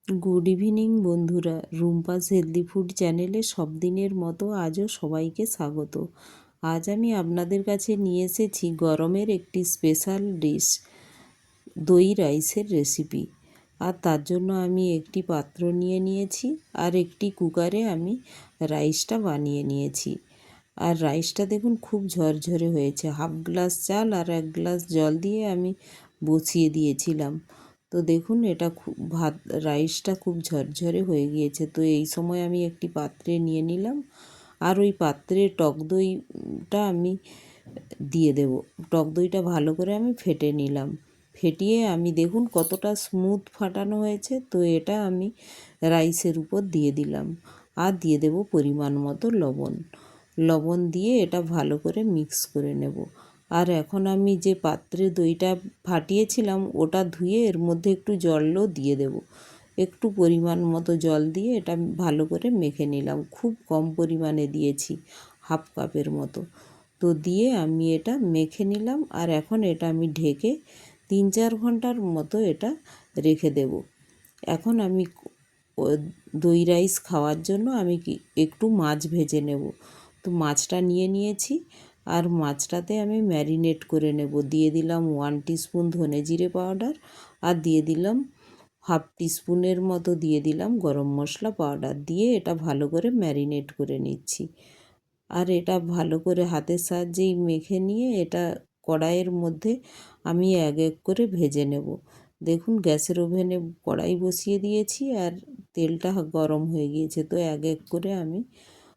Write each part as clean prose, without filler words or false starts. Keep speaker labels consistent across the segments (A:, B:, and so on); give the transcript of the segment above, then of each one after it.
A: Good evening বন্ধুরা, Rumpa's healthy food চ্যানেলে সব দিনের মতো আজও সবাইকে স্বাগত। আজ আমি আপনাদের কাছে নিয়ে এসেছি গরমের একটি স্পেশাল ডিশ, দই রাইসের রেসিপি। আর তার জন্য আমি একটি পাত্র নিয়ে নিয়েছি আর একটি কুকারে আমি রাইসটা বানিয়ে নিয়েছি। আর রাইসটা দেখুন খুব ঝরঝরে হয়েছে। হাফ গ্লাস চাল আর 1 গ্লাস জল দিয়ে আমি বসিয়ে দিয়েছিলাম। তো দেখুন এটা রাইসটা খুব ঝরঝরে হয়ে গিয়েছে। তো এই সময় আমি একটি পাত্রে নিয়ে নিলাম আর ওই পাত্রে টক দইটা আমি দিয়ে দেব। টক দইটা ভালো করে আমি ফেটে নিলাম। ফেটিয়ে আমি দেখুন কতটা স্মুথ ফাটানো হয়েছে। তো এটা আমি রাইসের উপর দিয়ে দিলাম আর দিয়ে দেব পরিমাণ মতো লবণ দিয়ে এটা ভালো করে মিক্স করে নেব। আর এখন আমি যে পাত্রে দইটা ফাটিয়েছিলাম ওটা ধুয়ে এর মধ্যে একটু জলও দিয়ে দেব। একটু পরিমাণ মতো জল দিয়ে এটা ভালো করে মেখে নিলাম। খুব কম পরিমাণে দিয়েছি, হাফ কাপের মতো। তো দিয়ে আমি এটা মেখে নিলাম আর এখন এটা আমি ঢেকে 3-4 ঘন্টার মতো এটা রেখে দেব। এখন আমি দই রাইস খাওয়ার জন্য আমি একটু মাছ ভেজে নেব। তো মাছটা নিয়ে নিয়েছি আর মাছটাতে আমি ম্যারিনেট করে নেব। দিয়ে দিলাম 1 টিস্পুন ধনে জিরে পাউডার আর দিয়ে দিলাম হাফ টিস্পুনের মতো দিয়ে দিলাম গরম মশলা পাউডার, দিয়ে এটা ভালো করে ম্যারিনেট করে নিচ্ছি। আর এটা ভালো করে হাতের সাহায্যেই মেখে নিয়ে এটা কড়াইয়ের মধ্যে আমি এক এক করে ভেজে নেব। দেখুন গ্যাসের ওভেনে কড়াই বসিয়ে দিয়েছি আর তেলটা গরম হয়ে গিয়েছে। তো এক এক করে আমি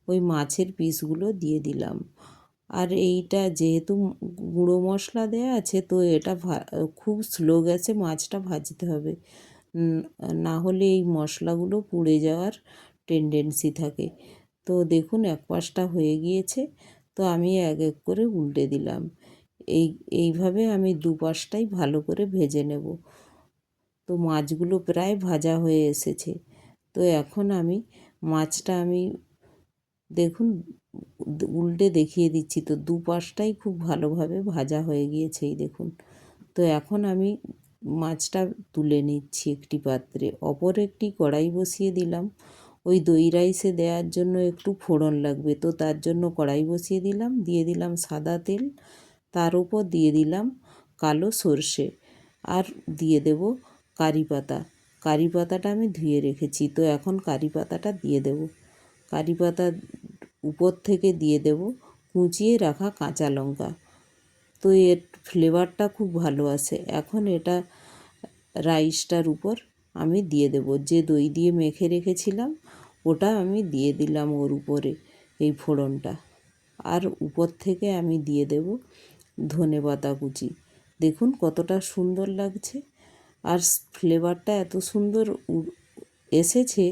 A: ওই মাছের পিসগুলো দিয়ে দিলাম। আর এইটা যেহেতু গুঁড়ো মশলা দেওয়া আছে, তো এটা খুব স্লো গ্যাসে মাছটা ভাজতে হবে, না হলে এই মশলাগুলো পুড়ে যাওয়ার টেন্ডেন্সি থাকে। তো দেখুন এক পাশটা হয়ে গিয়েছে। তো আমি এক এক করে উল্টে দিলাম। এইভাবে আমি দুপাশটাই ভালো করে ভেজে নেব। তো মাছগুলো প্রায় ভাজা হয়ে এসেছে। তো এখন আমি মাছটা দেখুন উল্টে দেখিয়ে দিচ্ছি। তো দুপাশটাই খুব ভালোভাবে ভাজা হয়ে গিয়েছে, এই দেখুন। তো এখন আমি মাছটা তুলে নিচ্ছি একটি পাত্রে। অপর একটি কড়াই বসিয়ে দিলাম। ওই দই রাইসে দেওয়ার জন্য একটু ফোড়ন লাগবে, তো তার জন্য কড়াই বসিয়ে দিলাম। দিয়ে দিলাম সাদা তেল, তার উপর দিয়ে দিলাম কালো সর্ষে আর দিয়ে দেব কারি পাতা। কারি পাতাটা আমি ধুয়ে রেখেছি। তো এখন কারি পাতাটা দিয়ে দেব। কারি পাতা উপর থেকে দিয়ে দেব কুচিয়ে রাখা কাঁচা লঙ্কা। তো এর ফ্লেভারটা খুব ভালো আসে। এখন এটা রাইসটার উপর আমি দিয়ে দেব। যে দই দিয়ে মেখে রেখেছিলাম ওটা আমি দিয়ে দিলাম ওর উপরে, এই ফোড়নটা। আর উপর থেকে আমি দিয়ে দেব ধনেপাতা কুচি। দেখুন কতটা সুন্দর লাগছে আর ফ্লেভারটা এত সুন্দর এসেছে।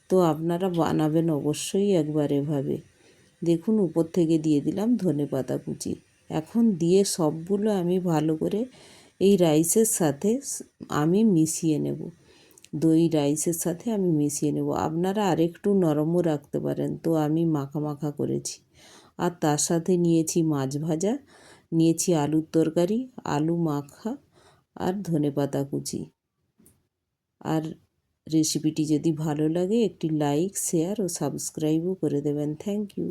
A: তো আপনারা বানাবেন অবশ্যই একবার এভাবে। দেখুন উপর থেকে দিয়ে দিলাম ধনেপাতা কুচি। এখন দিয়ে সবগুলো আমি ভালো করে এই রাইসের সাথে আমি মিশিয়ে নেব। দই রাইসের সাথে আমি মিশিয়ে নেব। আপনারা আরেকটু নরমও রাখতে পারেন। তো আমি মাখা মাখা করেছি। আর তার সাথে নিয়েছি মাছ ভাজা, নিয়েছি আলুর তরকারি, আলু মাখা আর ধনেপাতা কুচি। আর রেসিপিটি যদি ভালো লাগে একটি লাইক, শেয়ার ও সাবস্ক্রাইবও করে দেবেন। Thank you.